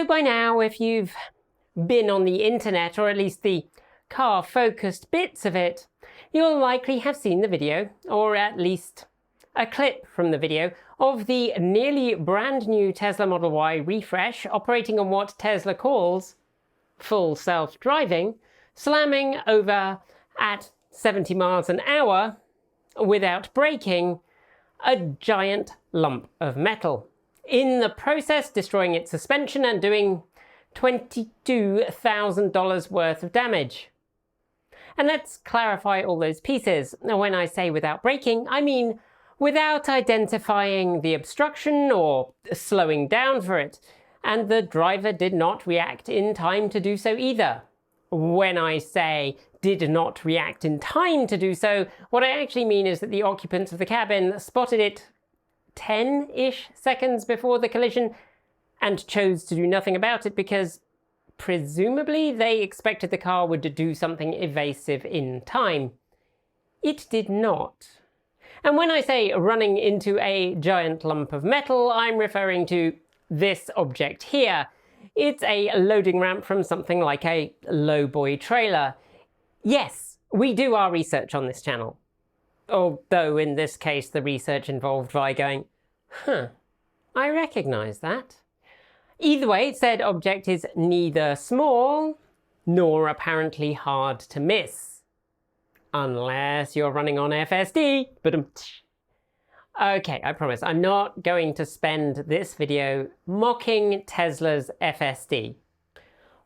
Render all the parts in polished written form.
So by now, if you've been on the internet, or at least the car-focused bits of it, you'll likely have seen the video, or at least a clip from the video, of the nearly brand new Tesla Model Y refresh operating on what Tesla calls full self-driving, slamming over at 70 miles an hour without braking a giant lump of metal, in the process destroying its suspension and doing $22,000 worth of damage. And let's clarify all those pieces. Now, when I say without braking, I mean without identifying the obstruction or slowing down for it, and the driver did not react in time to do so either. When I say did not react in time to do so, what I actually mean is that the occupants of the cabin spotted it 10-ish seconds before the collision and chose to do nothing about it because presumably they expected the car would do something evasive in time. It did not. And when I say running into a giant lump of metal, I'm referring to this object here. It's a loading ramp from something like a lowboy trailer. Yes, we do our research on this channel. Although in this case the research involved Vi going, I recognise that. Either way, said object is neither small nor apparently hard to miss. Unless you're running on FSD. Okay, I promise I'm not going to spend this video mocking Tesla's FSD.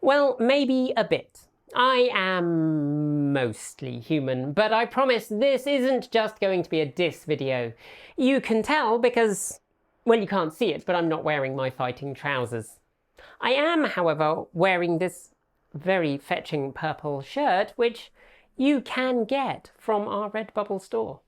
Well, maybe a bit. I am mostly human, but I promise this isn't just going to be a diss video. You can tell because, well, you can't see it, but I'm not wearing my fighting trousers. I am, however, wearing this very fetching purple shirt, which you can get from our Redbubble store.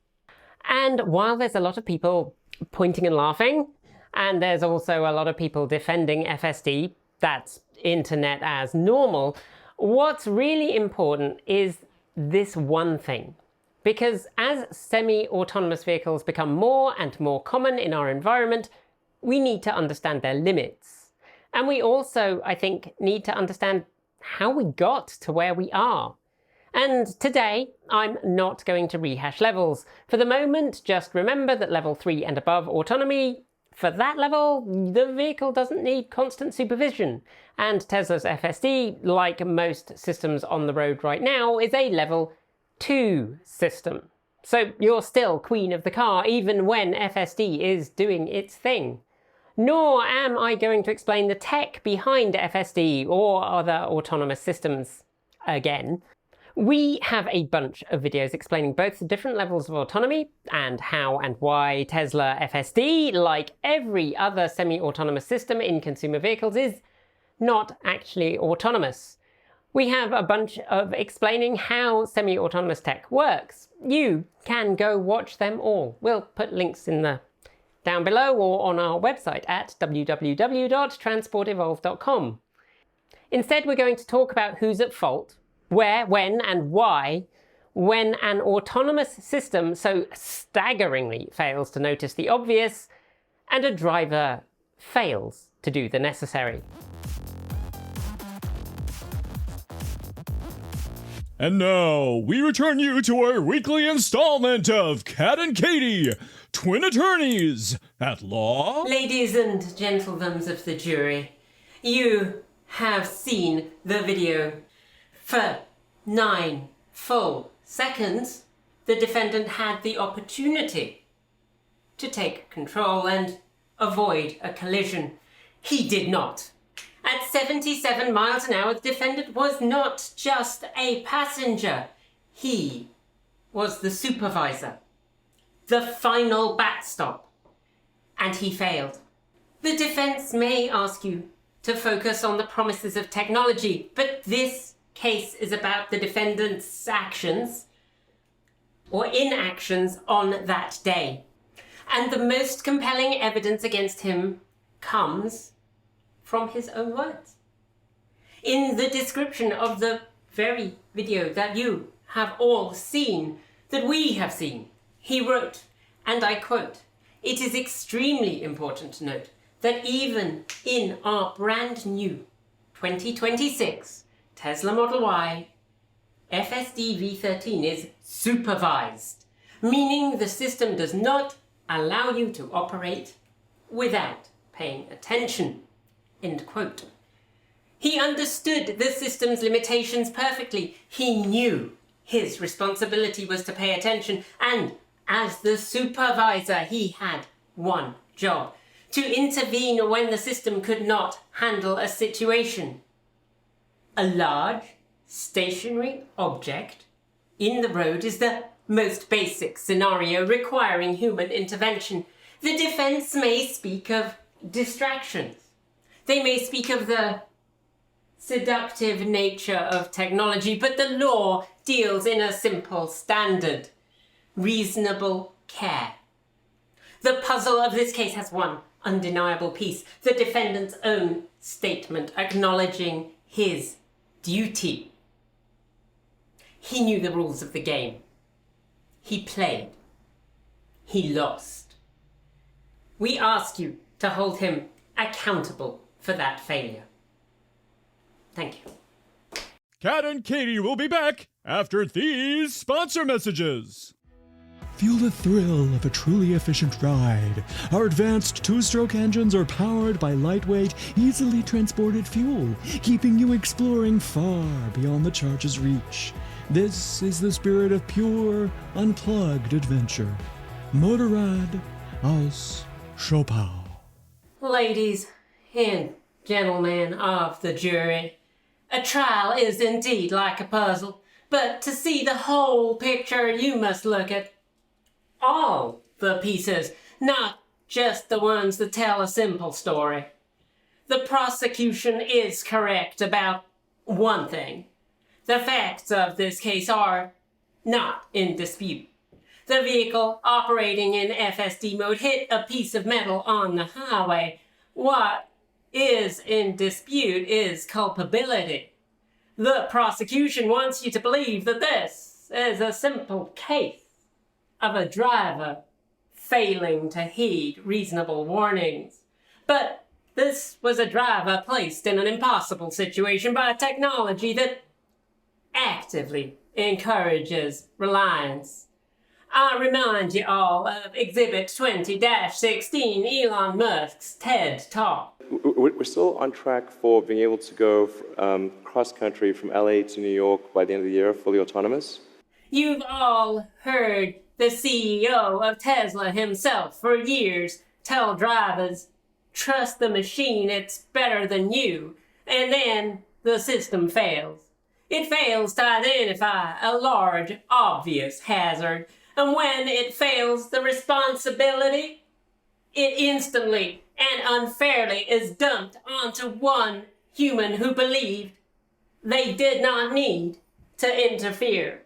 And while there's a lot of people pointing and laughing, and there's also a lot of people defending FSD, that's internet as normal, what's really important is this one thing. Because as semi-autonomous vehicles become more and more common in our environment, we need to understand their limits. And we also, I think, need to understand how we got to where we are. And today, I'm not going to rehash levels. For the moment, just remember that level 3 and above autonomy, for that level, the vehicle doesn't need constant supervision. And Tesla's FSD, like most systems on the road right now, is a level 2 system. So you're still queen of the car, even when FSD is doing its thing. Nor am I going to explain the tech behind FSD or other autonomous systems again. We have a bunch of videos explaining both the different levels of autonomy and how and why Tesla FSD, like every other semi-autonomous system in consumer vehicles, is not actually autonomous. We have a bunch of explaining how semi-autonomous tech works. You can go watch them all. We'll put links in the down below or on our website at www.transportevolve.com. Instead, we're going to talk about who's at fault, where, when, and why when an autonomous system so staggeringly fails to notice the obvious and a driver fails to do the necessary. And now, we return you to our weekly installment of Cat and Katie, twin attorneys at law. Ladies and gentlemen of the jury, you have seen the video. For 9 full seconds, the defendant had the opportunity to take control and avoid a collision. He did not. At 77 miles an hour, the defendant was not just a passenger. He was the supervisor, the final backstop, and he failed. The defense may ask you to focus on the promises of technology, but this case is about the defendant's actions or inactions on that day. And the most compelling evidence against him comes from his own words. In the description of the very video that you have all seen, that we have seen, he wrote, and I quote, "It is extremely important to note that even in our brand new 2026 Tesla Model Y, FSD V13 is supervised, meaning the system does not allow you to operate without paying attention. End quote. He understood the system's limitations perfectly. He knew his responsibility was to pay attention, and as the supervisor, he had one job: to intervene when the system could not handle a situation. A large, stationary object in the road is the most basic scenario requiring human intervention. The defense may speak of distractions. They may speak of the seductive nature of technology, but the law deals in a simple standard: reasonable care. The puzzle of this case has one undeniable piece: the defendant's own statement acknowledging his duty. He knew the rules of the game. He played. He lost. We ask you to hold him accountable for that failure. Thank you. Cat and Katie will be back after these sponsor messages. Feel the thrill of a truly efficient ride. Our advanced two-stroke engines are powered by lightweight, easily transported fuel, keeping you exploring far beyond the charge's reach. This is the spirit of pure, unplugged adventure. Motorrad aus Schopau. Ladies and gentlemen of the jury, a trial is indeed like a puzzle, but to see the whole picture, you must look at all the pieces, not just the ones that tell a simple story. The prosecution is correct about one thing. The facts of this case are not in dispute. The vehicle operating in FSD mode hit a piece of metal on the highway. What is in dispute is culpability. The prosecution wants you to believe that this is a simple case of a driver failing to heed reasonable warnings. But this was a driver placed in an impossible situation by technology that actively encourages reliance. I remind you all of Exhibit 20-16, Elon Musk's TED Talk. We're still on track for being able to go cross-country from LA to New York by the end of the year, fully autonomous. You've all heard the CEO of Tesla himself for years tell drivers, trust the machine, it's better than you. And then the system fails. It fails to identify a large, obvious hazard. And when it fails the responsibility, it instantly and unfairly is dumped onto one human who believed they did not need to interfere.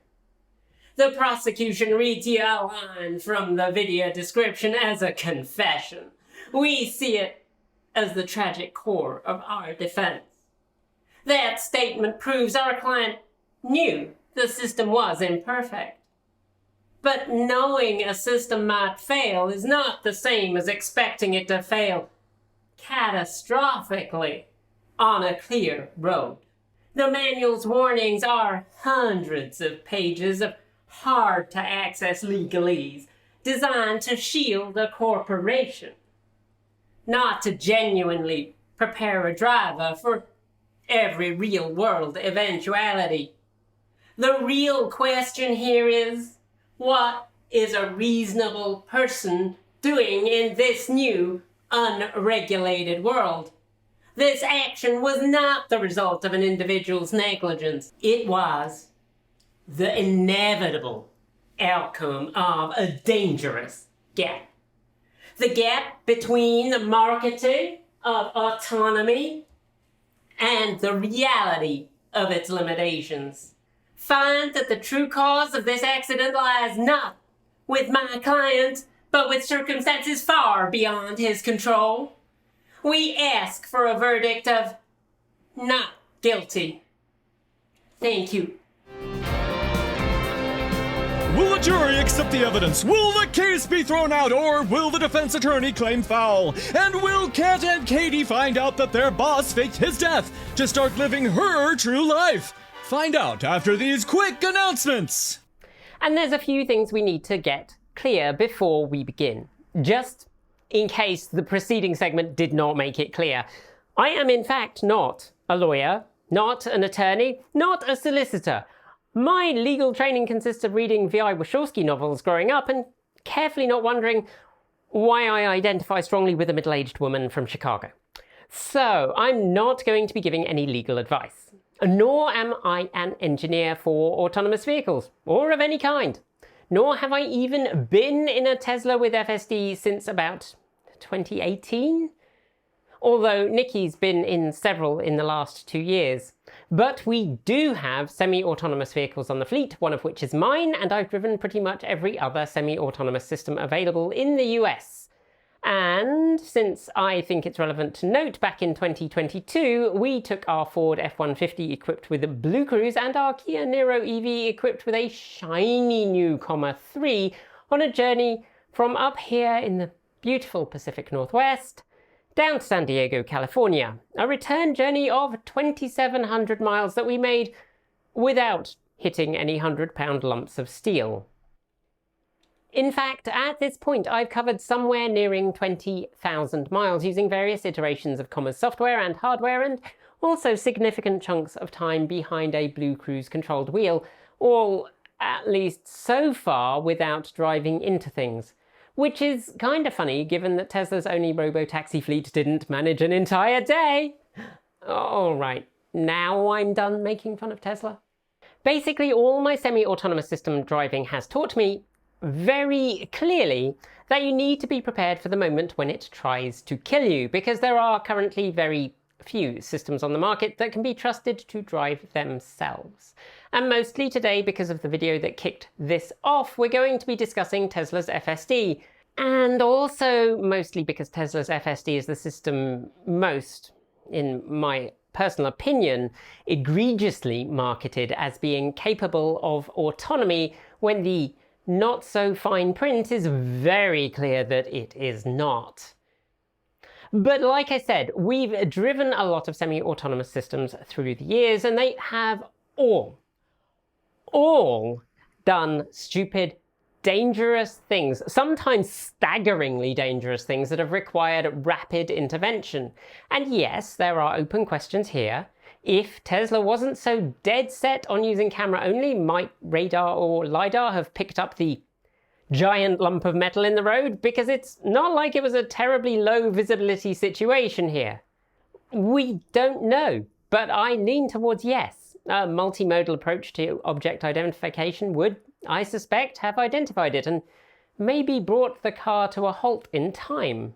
The prosecution reads you a line from the video description as a confession. We see it as the tragic core of our defense. That statement proves our client knew the system was imperfect. But knowing a system might fail is not the same as expecting it to fail catastrophically on a clear road. The manual's warnings are hundreds of pages of hard-to-access legalese designed to shield a corporation, not to genuinely prepare a driver for every real-world eventuality. The real question here is, what is a reasonable person doing in this new, unregulated world? This action was not the result of an individual's negligence. It was the inevitable outcome of a dangerous gap. The gap between the marketing of autonomy and the reality of its limitations. Find that the true cause of this accident lies not with my client, but with circumstances far beyond his control. We ask for a verdict of not guilty. Thank you. Will the jury accept the evidence? Will the case be thrown out, or will the defense attorney claim foul? And will Kat and Katie find out that their boss faked his death to start living her true life? Find out after these quick announcements. And there's a few things we need to get clear before we begin. Just in case the preceding segment did not make it clear. I am in fact not a lawyer, not an attorney, not a solicitor. My legal training consists of reading V.I. Wachowski novels growing up and carefully not wondering why I identify strongly with a middle-aged woman from Chicago. So I'm not going to be giving any legal advice. Nor am I an engineer for autonomous vehicles, or of any kind. Nor have I even been in a Tesla with FSD since about 2018. Although Nikki's been in several in the last 2 years. But we do have semi-autonomous vehicles on the fleet, one of which is mine, and I've driven pretty much every other semi-autonomous system available in the US. And since I think it's relevant to note, back in 2022, we took our Ford F-150 equipped with a Blue Cruise and our Kia Niro EV equipped with a shiny new Comma 3 on a journey from up here in the beautiful Pacific Northwest down to San Diego, California. A return journey of 2,700 miles that we made without hitting any 100-pound lumps of steel. In fact, at this point, I've covered somewhere nearing 20,000 miles using various iterations of Comma's software and hardware, and also significant chunks of time behind a Blue Cruise controlled wheel, all at least so far without driving into things. Which is kind of funny given that Tesla's only robo-taxi fleet didn't manage an entire day. Alright, now I'm done making fun of Tesla. Basically, all my semi-autonomous system driving has taught me very clearly that you need to be prepared for the moment when it tries to kill you, because there are currently very few systems on the market that can be trusted to drive themselves. And mostly today, because of the video that kicked this off, we're going to be discussing Tesla's FSD. And also mostly because Tesla's FSD is the system most, in my personal opinion, egregiously marketed as being capable of autonomy when the not so fine print is very clear that it is not. But like I said, we've driven a lot of semi-autonomous systems through the years, and they have all done stupid, dangerous things, sometimes staggeringly dangerous things that have required rapid intervention. And yes, there are open questions here. If Tesla wasn't so dead set on using camera only, might radar or LiDAR have picked up the giant lump of metal in the road? Because it's not like it was a terribly low visibility situation here. We don't know, but I lean towards yes. A multimodal approach to object identification would, I suspect, have identified it and maybe brought the car to a halt in time.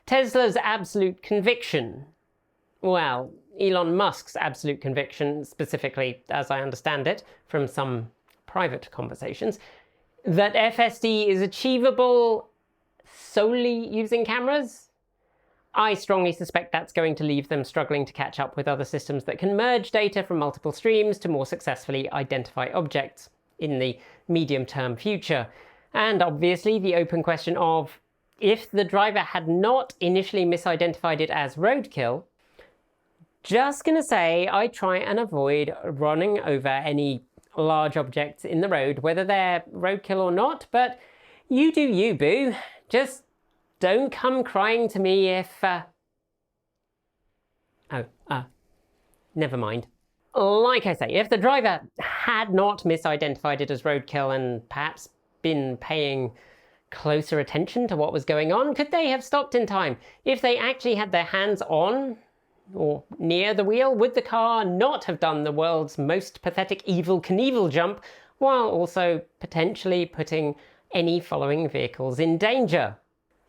Tesla's absolute conviction, well, Elon Musk's absolute conviction, specifically as I understand it from some private conversations, that FSD is achievable solely using cameras? I strongly suspect that's going to leave them struggling to catch up with other systems that can merge data from multiple streams to more successfully identify objects in the medium-term future. And obviously the open question of, if the driver had not initially misidentified it as roadkill, just gonna say I try and avoid running over any large objects in the road, whether they're roadkill or not, but you do you, boo. Just don't come crying to me if, never mind. Like I say, if the driver had not misidentified it as roadkill and perhaps been paying closer attention to what was going on, could they have stopped in time? If they actually had their hands on or near the wheel, would the car not have done the world's most pathetic Evel Knievel jump while also potentially putting any following vehicles in danger?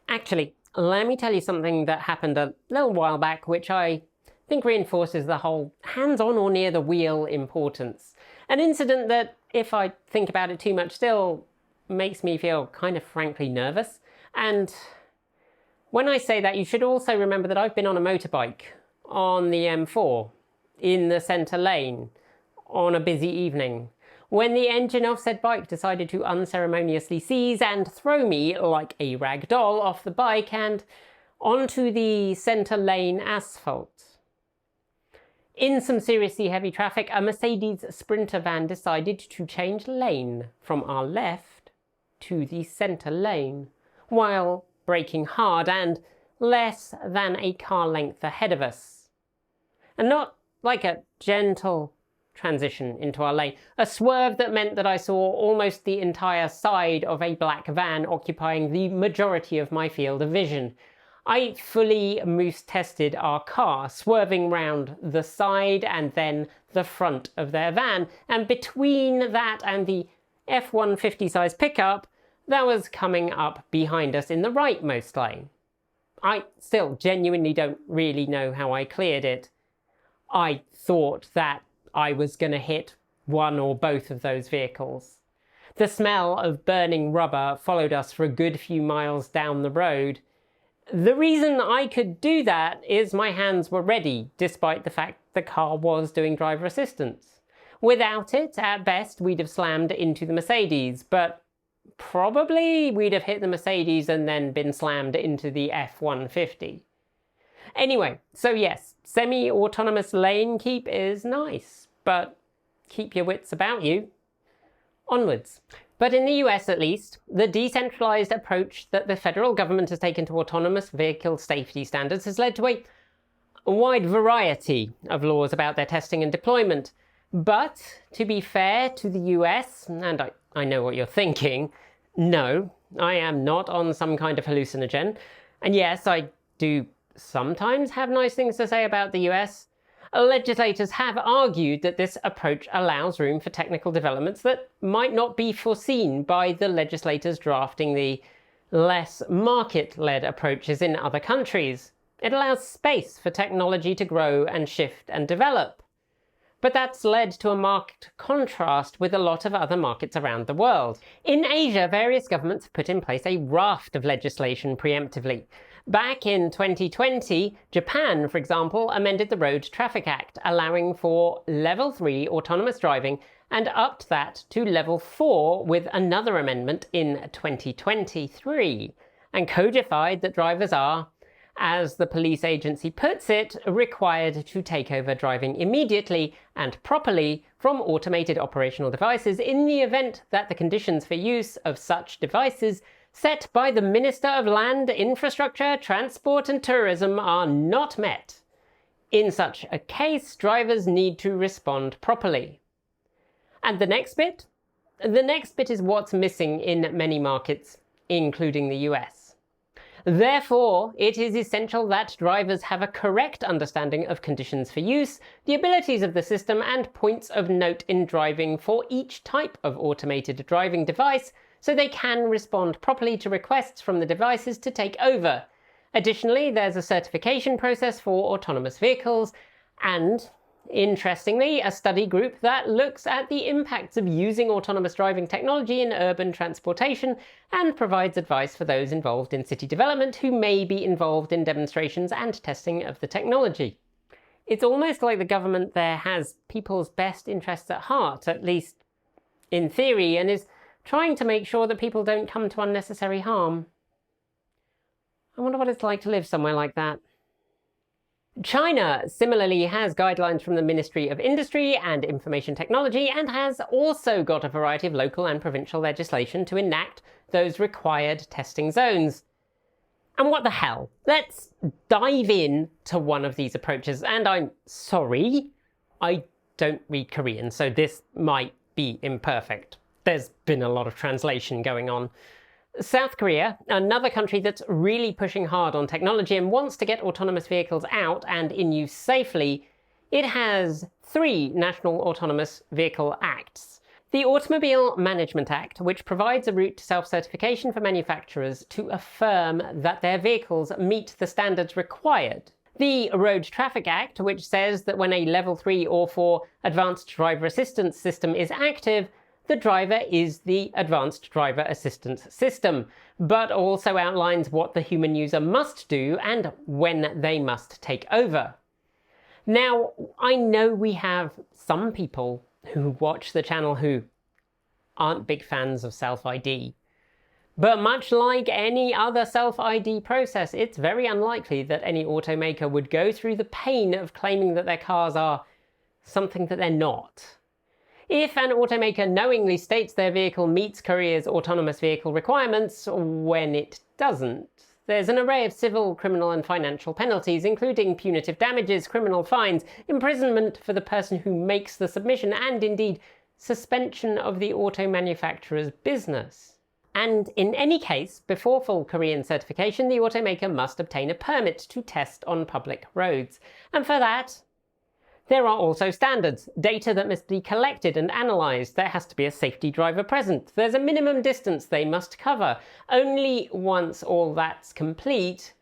Actually, let me tell you something that happened a little while back, which I think reinforces the whole hands-on or near the wheel importance. An incident that, if I think about it too much still, makes me feel kind of frankly nervous. And when I say that, you should also remember that I've been on a motorbike on the M4, in the centre lane, on a busy evening, when the engine of said bike decided to unceremoniously seize and throw me like a rag doll off the bike and onto the centre lane asphalt. In some seriously heavy traffic, a Mercedes Sprinter van decided to change lane from our left to the centre lane, while braking hard and less than a car length ahead of us. And not like a gentle transition into our lane, a swerve that meant that I saw almost the entire side of a black van occupying the majority of my field of vision. I fully moose tested our car, swerving round the side and then the front of their van, and between that and the F-150 size pickup that was coming up behind us in the rightmost lane. I still genuinely don't really know how I cleared it. I thought that I was going to hit one or both of those vehicles. The smell of burning rubber followed us for a good few miles down the road. The reason I could do that is my hands were ready, despite the fact the car was doing driver assistance. Without it, at best, we'd have slammed into the Mercedes, but probably we'd have hit the Mercedes and then been slammed into the F-150. Anyway, so yes, semi-autonomous lane keep is nice, but keep your wits about you. Onwards. But in the US, at least, the decentralized approach that the federal government has taken to autonomous vehicle safety standards has led to a wide variety of laws about their testing and deployment. But, to be fair to the US, and I know what you're thinking, no, I am not on some kind of hallucinogen. And yes, I do sometimes have nice things to say about the US. Legislators have argued that this approach allows room for technical developments that might not be foreseen by the legislators drafting the less market-led approaches in other countries. It allows space for technology to grow and shift and develop. But that's led to a marked contrast with a lot of other markets around the world. In Asia, various governments have put in place a raft of legislation preemptively. Back in 2020, Japan, for example, amended the Road Traffic Act, allowing for Level 3 autonomous driving and upped that to Level 4 with another amendment in 2023, and codified that drivers are, as the police agency puts it, required to take over driving immediately and properly from automated operational devices in the event that the conditions for use of such devices set by the Minister of Land, Infrastructure, Transport and Tourism are not met. In such a case, drivers need to respond properly. And the next bit? The next bit is what's missing in many markets, including the US. Therefore, it is essential that drivers have a correct understanding of conditions for use, the abilities of the system, and points of note in driving for each type of automated driving device, so they can respond properly to requests from the devices to take over. Additionally, there's a certification process for autonomous vehicles, and, interestingly, a study group that looks at the impacts of using autonomous driving technology in urban transportation and provides advice for those involved in city development who may be involved in demonstrations and testing of the technology. It's almost like the government there has people's best interests at heart, at least in theory, and is trying to make sure that people don't come to unnecessary harm. I wonder what it's like to live somewhere like that. China similarly has guidelines from the Ministry of Industry and Information Technology and has also got a variety of local and provincial legislation to enact those required testing zones. And what the hell? Let's dive in to one of these approaches. And I'm sorry, I don't read Korean, so this might be imperfect. There's been a lot of translation going on. South Korea, another country that's really pushing hard on technology and wants to get autonomous vehicles out and in use safely, it has 3 national autonomous vehicle acts. The Automobile Management Act, which provides a route to self-certification for manufacturers to affirm that their vehicles meet the standards required. The Road Traffic Act, which says that when a Level 3 or 4 advanced driver assistance system is active, the driver is the advanced driver assistance system, but also outlines what the human user must do and when they must take over. Now, I know we have some people who watch the channel who aren't big fans of self-ID. But much like any other self-ID process, it's very unlikely that any automaker would go through the pain of claiming that their cars are something that they're not. If an automaker knowingly states their vehicle meets Korea's autonomous vehicle requirements when it doesn't, there's an array of civil, criminal and financial penalties, including punitive damages, criminal fines, imprisonment for the person who makes the submission, and indeed suspension of the auto manufacturer's business. And in any case, before full Korean certification, the automaker must obtain a permit to test on public roads. And for that, there are also standards, data that must be collected and analysed. There has to be a safety driver present. There's a minimum distance they must cover. Only once all that's complete,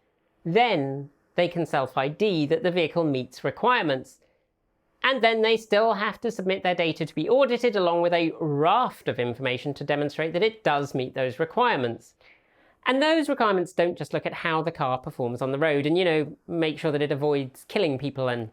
then they can self-ID that the vehicle meets requirements. And then they still have to submit their data to be audited along with a raft of information to demonstrate that it does meet those requirements. And those requirements don't just look at how the car performs on the road and, make sure that it avoids killing people and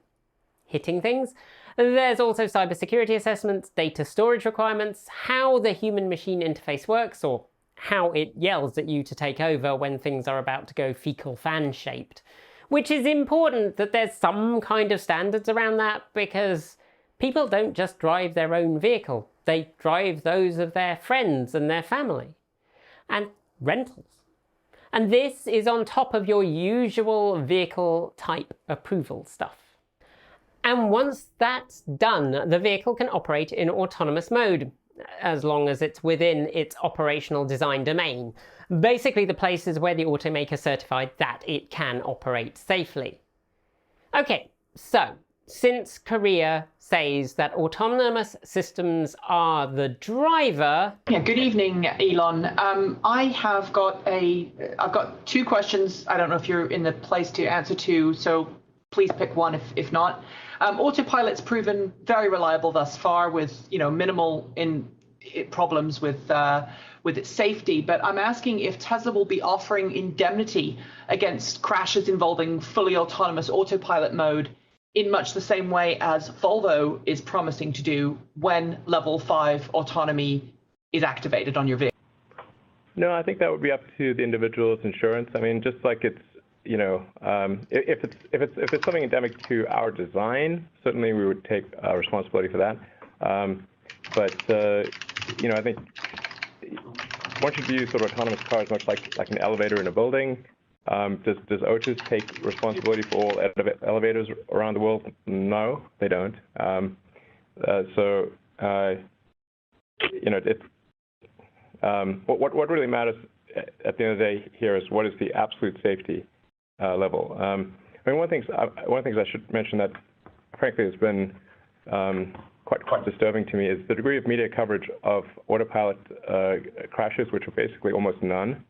hitting things. There's also cybersecurity assessments, data storage requirements, how the human-machine interface works, or how it yells at you to take over when things are about to go fecal fan-shaped. Which is important that there's some kind of standards around that, because people don't just drive their own vehicle. They drive those of their friends and their family. And rentals. And this is on top of your usual vehicle type approval stuff. And once that's done, the vehicle can operate in autonomous mode, as long as it's within its operational design domain. Basically the places where the automaker certified that it can operate safely. Okay, so since Korea says that autonomous systems are the driver... Yeah, good evening, Elon. I've got two questions. I don't know if you're in the place to answer two, so please pick one if not. Autopilot's proven very reliable thus far with minimal problems with its safety, but I'm asking if Tesla will be offering indemnity against crashes involving fully autonomous autopilot mode in much the same way as Volvo is promising to do when level 5 autonomy is activated on your vehicle. No, I think that would be up to the individual's insurance. I mean, just like it's if it's something endemic to our design, certainly we would take responsibility for that. I think one should view sort of autonomous cars much like an elevator in a building. Does Otis take responsibility for all elevators around the world? No, they don't. What really matters at the end of the day here is what is the absolute safety level. One of the things I should mention that frankly has been quite disturbing to me is the degree of media coverage of autopilot crashes, which are basically almost none,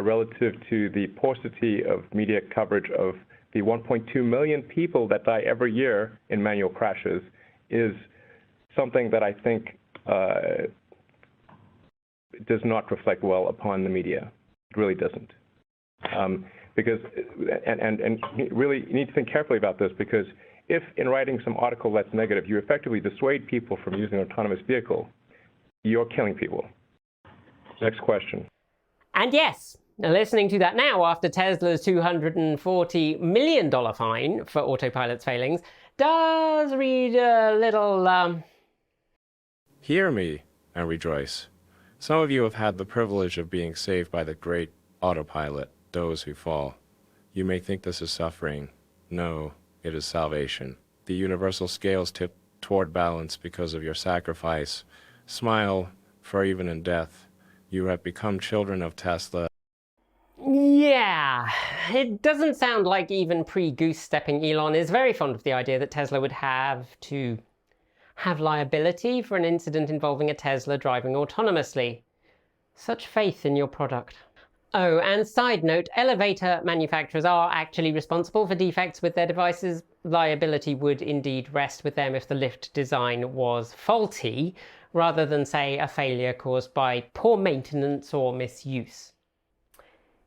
relative to the paucity of media coverage of the 1.2 million people that die every year in manual crashes, is something that I think does not reflect well upon the media. It really doesn't. Because really you need to think carefully about this, because if in writing some article that's negative, you effectively dissuade people from using an autonomous vehicle, you're killing people. Next question. And yes, listening to that now after Tesla's $240 million fine for autopilot's failings does read a little, Hear me and rejoice. Some of you have had the privilege of being saved by the great autopilot, those who fall. You may think this is suffering. No, it is salvation. The universal scales tip toward balance because of your sacrifice. Smile, for even in death, you have become children of Tesla. Yeah, it doesn't sound like even pre-goose-stepping Elon is very fond of the idea that Tesla would have to have liability for an incident involving a Tesla driving autonomously. Such faith in your product. Oh, and side note, elevator manufacturers are actually responsible for defects with their devices. Liability would indeed rest with them if the lift design was faulty, rather than, say, a failure caused by poor maintenance or misuse.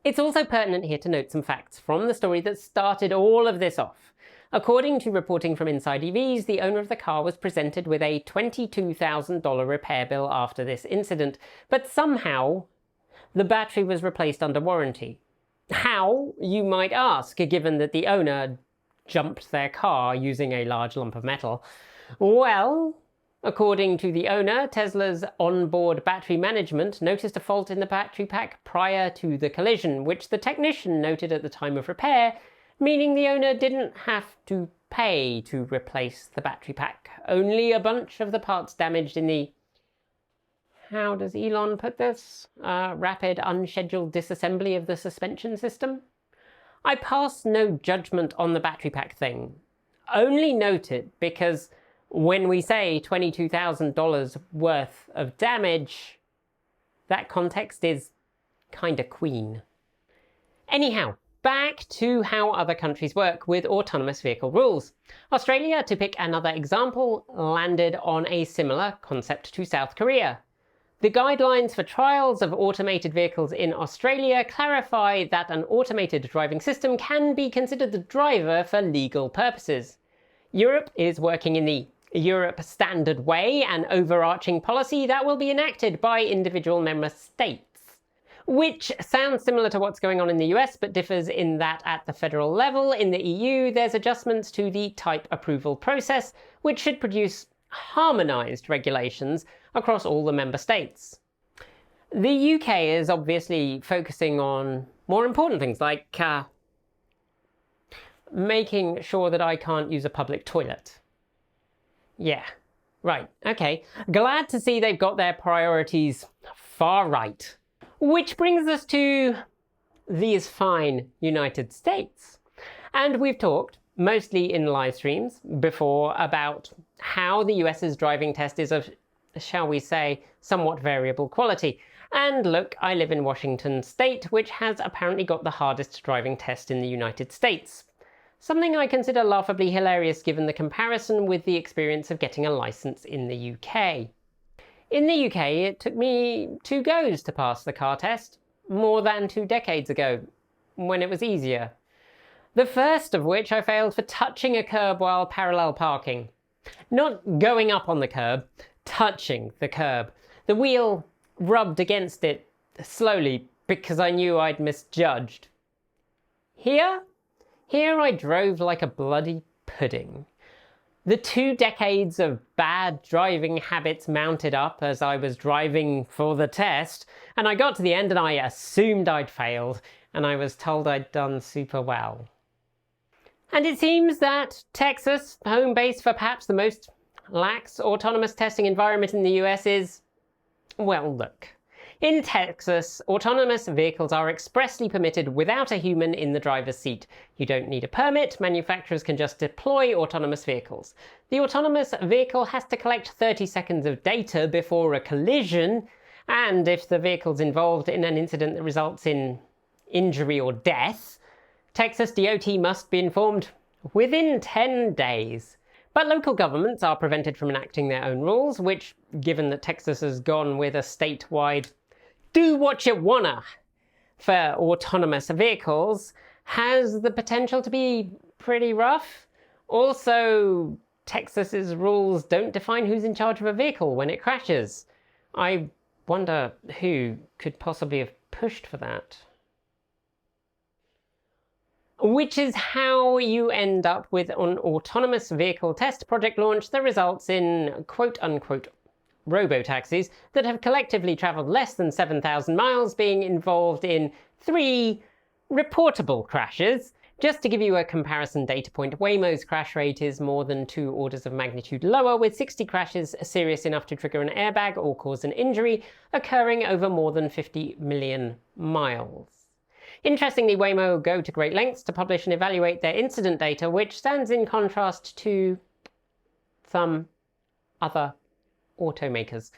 It's also pertinent here to note some facts from the story that started all of this off. According to reporting from Inside EVs, the owner of the car was presented with a $22,000 repair bill after this incident, but somehow the battery was replaced under warranty. How, you might ask, given that the owner jumped their car using a large lump of metal? Well, according to the owner, Tesla's onboard battery management noticed a fault in the battery pack prior to the collision, which the technician noted at the time of repair, meaning the owner didn't have to pay to replace the battery pack. Only a bunch of the parts damaged in the, how does Elon put this, rapid unscheduled disassembly of the suspension system? I pass no judgment on the battery pack thing. Only note it because when we say $22,000 worth of damage, that context is kinda queen. Anyhow, back to how other countries work with autonomous vehicle rules. Australia, to pick another example, landed on a similar concept to South Korea. The guidelines for trials of automated vehicles in Australia clarify that an automated driving system can be considered the driver for legal purposes. Europe is working in the Europe Standard Way, an overarching policy that will be enacted by individual member states. Which sounds similar to what's going on in the US, but differs in that at the federal level, in the EU, there's adjustments to the type approval process, which should produce harmonised regulations across all the member states. The UK is obviously focusing on more important things like making sure that I can't use a public toilet. Yeah, right, okay. Glad to see they've got their priorities far right. Which brings us to these fine United States. And we've talked, mostly in live streams, before about how the US's driving test is of, shall we say, somewhat variable quality. And look, I live in Washington State, which has apparently got the hardest driving test in the United States. Something I consider laughably hilarious given the comparison with the experience of getting a license in the UK. In the UK, it took me 2 goes to pass the car test, more than 2 decades ago, when it was easier. The first of which I failed for touching a curb while parallel parking. Not going up on the curb, touching the curb. The wheel rubbed against it slowly because I knew I'd misjudged. Here I drove like a bloody pudding. The 2 decades of bad driving habits mounted up as I was driving for the test, and I got to the end and I assumed I'd failed, and I was told I'd done super well. And it seems that Texas, home base for perhaps the most lax autonomous testing environment in the US, is, well, look. In Texas, autonomous vehicles are expressly permitted without a human in the driver's seat. You don't need a permit, manufacturers can just deploy autonomous vehicles. The autonomous vehicle has to collect 30 seconds of data before a collision, and if the vehicle's involved in an incident that results in injury or death, Texas DOT must be informed within 10 days. But local governments are prevented from enacting their own rules, which, given that Texas has gone with a statewide do what you wanna for autonomous vehicles, has the potential to be pretty rough. Also, Texas's rules don't define who's in charge of a vehicle when it crashes. I wonder who could possibly have pushed for that. Which is how you end up with an autonomous vehicle test project launch that results in quote-unquote robo-taxis that have collectively travelled less than 7,000 miles being involved in 3 reportable crashes. Just to give you a comparison data point, Waymo's crash rate is more than 2 orders of magnitude lower, with 60 crashes serious enough to trigger an airbag or cause an injury, occurring over more than 50 million miles. Interestingly, Waymo go to great lengths to publish and evaluate their incident data, which stands in contrast to some other automakers.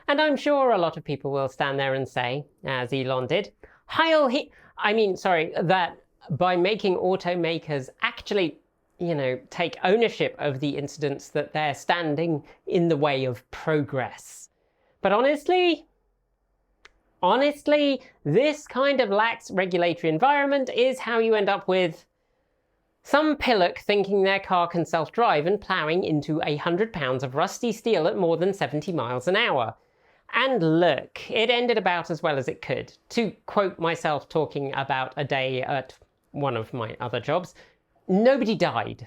And I'm sure a lot of people will stand there and say, as Elon did, that by making automakers actually, take ownership of the incidents that they're standing in the way of progress. But honestly, this kind of lax regulatory environment is how you end up with Some pillock thinking their car can self-drive and ploughing into 100 pounds of rusty steel at more than 70 miles an hour. And look, it ended about as well as it could. To quote myself talking about a day at one of my other jobs, nobody died.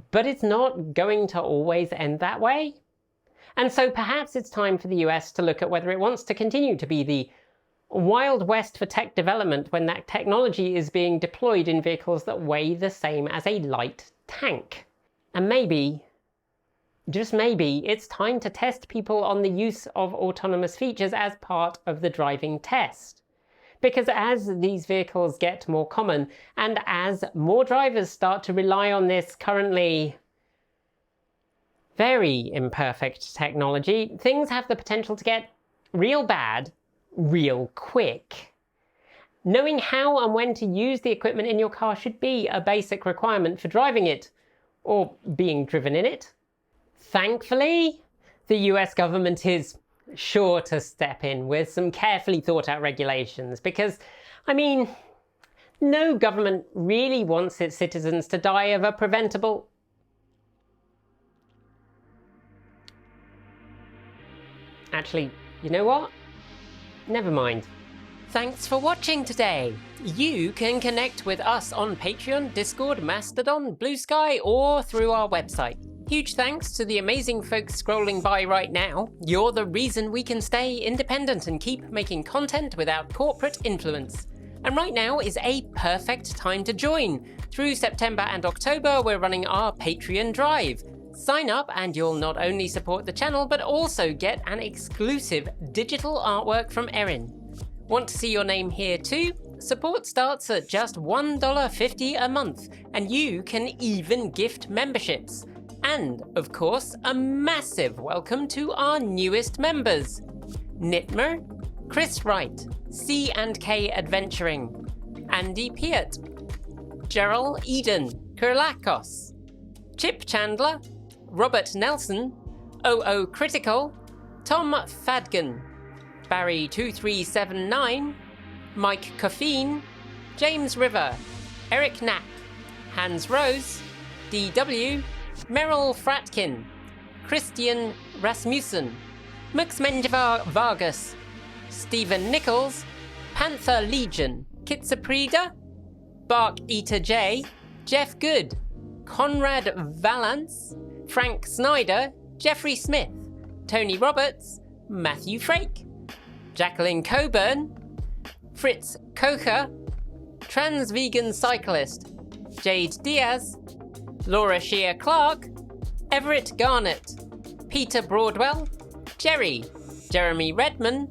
But it's not going to always end that way. And so perhaps it's time for the US to look at whether it wants to continue to be the Wild West for tech development when that technology is being deployed in vehicles that weigh the same as a light tank. And maybe, just maybe, it's time to test people on the use of autonomous features as part of the driving test. Because as these vehicles get more common, and as more drivers start to rely on this currently very imperfect technology, things have the potential to get real bad real quick. Knowing how and when to use the equipment in your car should be a basic requirement for driving it, or being driven in it. Thankfully, the US government is sure to step in with some carefully thought out regulations because, I mean, no government really wants its citizens to die of a preventable... Actually, you know what? Never mind. Thanks for watching today. You can connect with us on Patreon, Discord, Mastodon, Blue Sky, or through our website. Huge thanks to the amazing folks scrolling by right now. You're the reason we can stay independent and keep making content without corporate influence. And right now is a perfect time to join. Through September and October, we're running our Patreon Drive. Sign up and you'll not only support the channel, but also get an exclusive digital artwork from Erin. Want to see your name here too? Support starts at just $1.50 a month, and you can even gift memberships. And, of course, a massive welcome to our newest members. Nitmer, Chris Wright, C&K Adventuring, Andy Piat, Gerald Eden, Kurlakos, Chip Chandler, Robert Nelson, OO Critical, Tom Fadgen, Barry2379, Mike Coffeen, James River, Eric Knapp, Hans Rose, DW, Meryl Fratkin, Christian Rasmussen, Muxmenjivar Vargas, Stephen Nichols, Panther Legion, Kitsaprida, Bark Eater J, Jeff Good, Conrad Valance, Frank Snyder, Jeffrey Smith, Tony Roberts, Matthew Frake, Jacqueline Coburn, Fritz Kocher, Trans Vegan Cyclist, Jade Diaz, Laura Shear Clark, Everett Garnett, Peter Broadwell, Jerry, Jeremy Redman,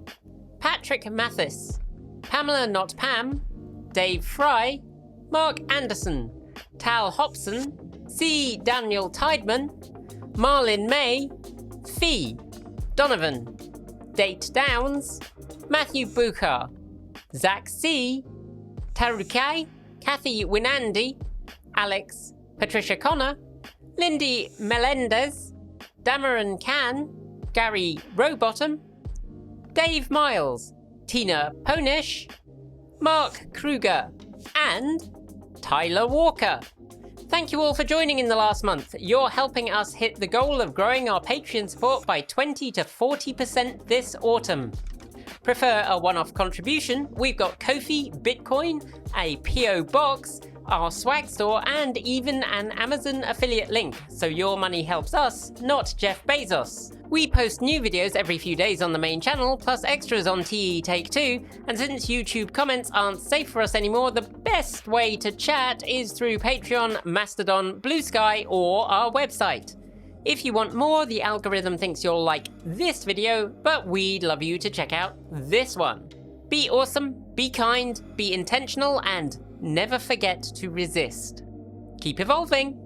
Patrick Mathis, Pamela Not Pam, Dave Fry, Mark Anderson, Tal Hobson, C. Daniel Tideman, Marlin May, Fee, Donovan, Date Downs, Matthew Buchar, Zach C, Tarukai, Kathy Winandi, Alex, Patricia Connor, Lindy Melendez, Damaran Khan, Gary Rowbottom, Dave Miles, Tina Ponish, Mark Kruger, and Tyler Walker. Thank you all for joining in the last month. You're helping us hit the goal of growing our Patreon support by 20 to 40% this autumn. Prefer a one-off contribution? We've got Ko-fi, Bitcoin, a PO box, our swag store, and even an Amazon affiliate link, so your money helps us, not Jeff Bezos. We post new videos every few days on the main channel, plus extras on TE Take 2, and since YouTube comments aren't safe for us anymore, the best way to chat is through Patreon, Mastodon, Blue Sky, or our website. If you want more, the algorithm thinks you'll like this video, but we'd love you to check out this one. Be awesome, be kind, be intentional, and never forget to resist. Keep evolving!